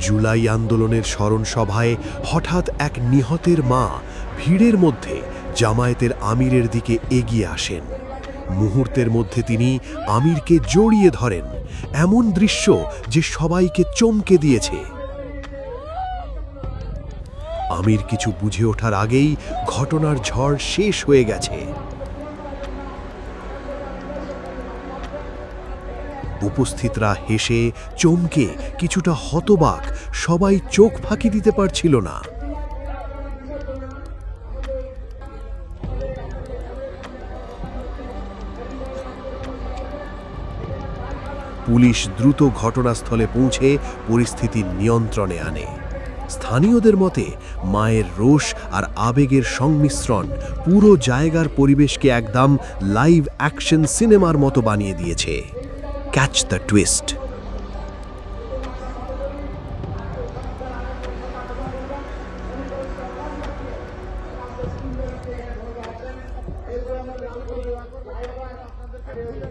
জুলাই আন্দোলনের স্মরণ সভায় হঠাৎ এক নিহতের মা ভিড়ের মধ্যে জামায়াতের আমিরের দিকে এগিয়ে আসেন। মুহূর্তের মধ্যে তিনি আমিরকে জড়িয়ে ধরেন, এমন দৃশ্য যে সবাইকে চমকে দিয়েছে। আমির কিছু বুঝে ওঠার আগেই ঘটনার ঝড় শেষ হয়ে গেছে। উপস্থিতরা হেসে চমকে কিছুটা হতবাক, সবাই চোখ ফাঁকি দিতে পারছিল না। পুলিশ দ্রুত ঘটনাস্থলে পৌঁছে পরিস্থিতি নিয়ন্ত্রণে আনে। স্থানীয়দের মতে মায়ের রোষ আর আবেগের সংমিশ্রণ পুরো জায়গার পরিবেশকে একদম লাইভ অ্যাকশন সিনেমার মতো বানিয়ে দিয়েছে। Catch the twist. এই